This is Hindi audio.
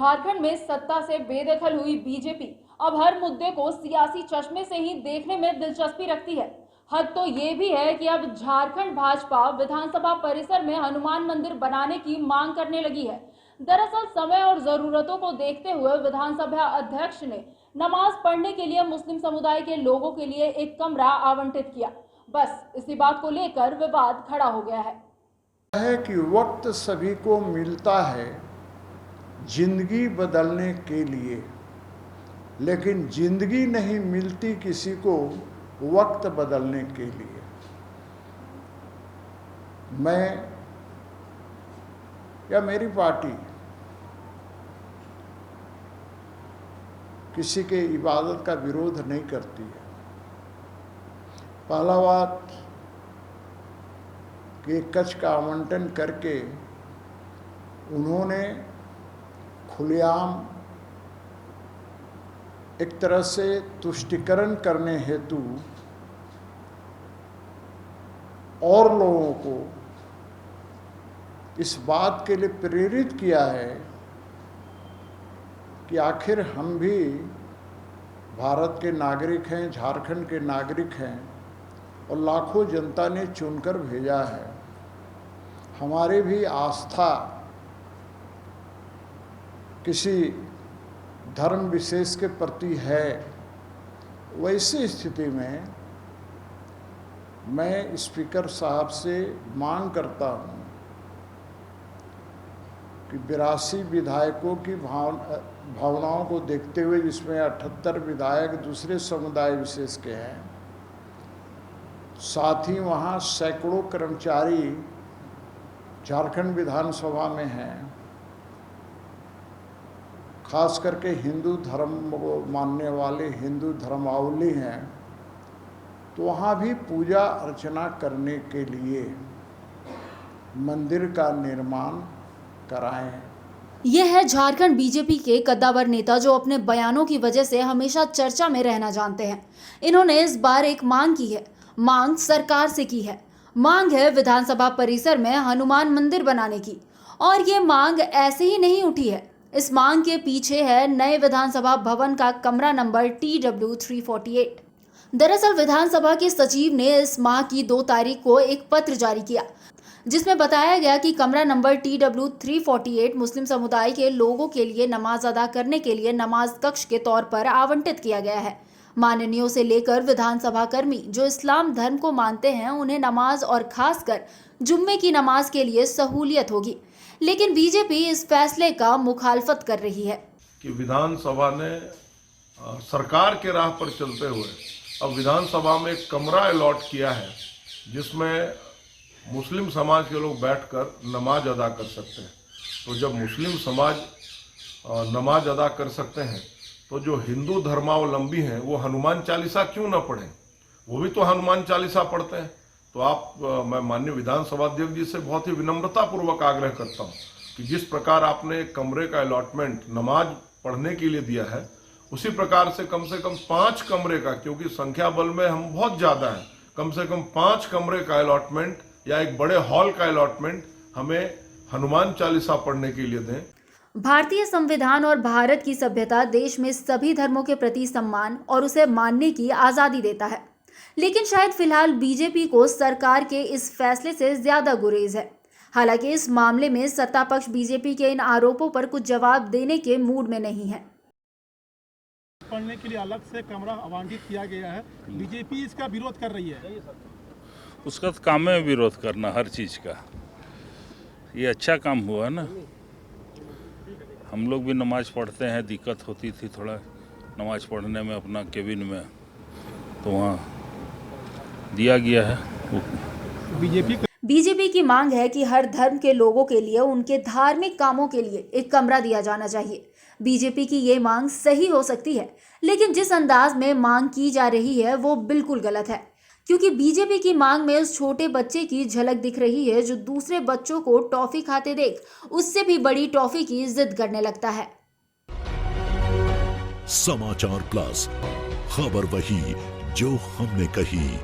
झारखंड में सत्ता से बेदखल हुई बीजेपी अब हर मुद्दे को सियासी चश्मे से ही देखने में दिलचस्पी रखती है। हद तो ये भी है कि अब झारखंड भाजपा विधानसभा परिसर में हनुमान मंदिर बनाने की मांग करने लगी है। दरअसल समय और जरूरतों को देखते हुए विधानसभा अध्यक्ष ने नमाज पढ़ने के लिए मुस्लिम समुदाय के लोगों के लिए एक कमरा आवंटित किया। बस इसी बात को लेकर विवाद खड़ा हो गया है कि वक्त सभी को मिलता है जिंदगी बदलने के लिए, लेकिन जिंदगी नहीं मिलती किसी को वक्त बदलने के लिए। मैं या मेरी पार्टी किसी के इबादत का विरोध नहीं करती है। पहला बात कि कच्छ का आवंटन करके उन्होंने खुलेआम एक तरह से तुष्टिकरण करने हेतु और लोगों को इस बात के लिए प्रेरित किया है कि आखिर हम भी भारत के नागरिक हैं, झारखंड के नागरिक हैं और लाखों जनता ने चुनकर भेजा है। हमारी भी आस्था किसी धर्म विशेष के प्रति है। वैसी स्थिति में मैं स्पीकर साहब से मांग करता हूं कि 82 विधायकों की भावनाओं को देखते हुए, जिसमें 78 विधायक दूसरे समुदाय विशेष के हैं, साथ ही वहाँ सैकड़ों कर्मचारी झारखंड विधानसभा में हैं, खास करके हिंदू धर्म को मानने वाले हिंदू धर्मावलंबी हैं, तो वहाँ भी पूजा अर्चना करने के लिए मंदिर का निर्माण कराएं। यह है झारखंड बीजेपी के कद्दावर नेता जो अपने बयानों की वजह से हमेशा चर्चा में रहना जानते हैं। इन्होंने इस बार एक मांग की है, मांग सरकार से की है। मांग है विधानसभा परिसर में हनुमान मंदिर बनाने की, और ये मांग ऐसे ही नहीं उठी है। इस मांग के पीछे है नए विधानसभा भवन का कमरा नंबर TW 348। दरअसल विधानसभा के सचिव ने इस माह की 2 तारीख को एक पत्र जारी किया, जिसमें बताया गया कि कमरा नंबर TW 348 मुस्लिम समुदाय के लोगों के लिए नमाज अदा करने के लिए नमाज कक्ष के तौर पर आवंटित किया गया है। माननीयों से लेकर विधानसभा कर्मी जो इस्लाम धर्म को मानते हैं, उन्हें नमाज और खासकर जुम्मे की नमाज के लिए सहूलियत होगी। लेकिन बीजेपी इस फैसले का मुखालफत कर रही है कि विधानसभा ने सरकार के राह पर चलते हुए अब विधानसभा में एक कमरा अलॉट किया है, जिसमें मुस्लिम समाज के लोग बैठकर नमाज अदा कर सकते हैं। तो जब मुस्लिम समाज नमाज अदा कर सकते हैं, तो जो हिंदू धर्मावलंबी हैं वो हनुमान चालीसा क्यों ना पढ़ें? वो भी तो हनुमान चालीसा पढ़ते हैं। तो मैं माननीय विधानसभा अध्यक्ष जी से बहुत ही विनम्रता पूर्वक आग्रह करता हूं कि जिस प्रकार आपने कमरे का अलॉटमेंट नमाज पढ़ने के लिए दिया है, उसी प्रकार से कम 5 कमरे का, क्योंकि संख्या बल में हम बहुत ज्यादा हैं, कम से कम 5 कमरे का अलॉटमेंट या एक बड़े हॉल का अलॉटमेंट हमें हनुमान चालीसा पढ़ने के लिए दें। भारतीय संविधान और भारत की सभ्यता देश में सभी धर्मों के प्रति सम्मान और उसे मानने की आजादी देता है। लेकिन शायद फिलहाल बीजेपी को सरकार के इस फैसले से ज्यादा गुरेज है। हालांकि इस मामले में सत्ता पक्ष बीजेपी के इन आरोपों पर कुछ जवाब देने के मूड में नहीं है। पढ़ने के लिए अलग से कमरा आवंटित किया गया है, बीजेपी इसका विरोध कर रही है। उसका तो काम है विरोध करना हर चीज का। ये अच्छा काम हुआ ना। हम लोग भी नमाज पढ़ते हैं, दिक्कत होती थी थोड़ा नमाज पढ़ने में अपना केबिन में, तो वहाँ दिया गया है। बीजेपी की मांग है कि हर धर्म के लोगों के लिए उनके धार्मिक कामों के लिए एक कमरा दिया जाना चाहिए। बीजेपी की ये मांग सही हो सकती है, लेकिन जिस अंदाज में मांग की जा रही है वो बिल्कुल गलत है, क्योंकि बीजेपी की मांग में उस छोटे बच्चे की झलक दिख रही है जो दूसरे बच्चों को टॉफी खाते देख उससे भी बड़ी टॉफी की जिद करने लगता है। समाचार प्लस, खबर वही जो हमने कही।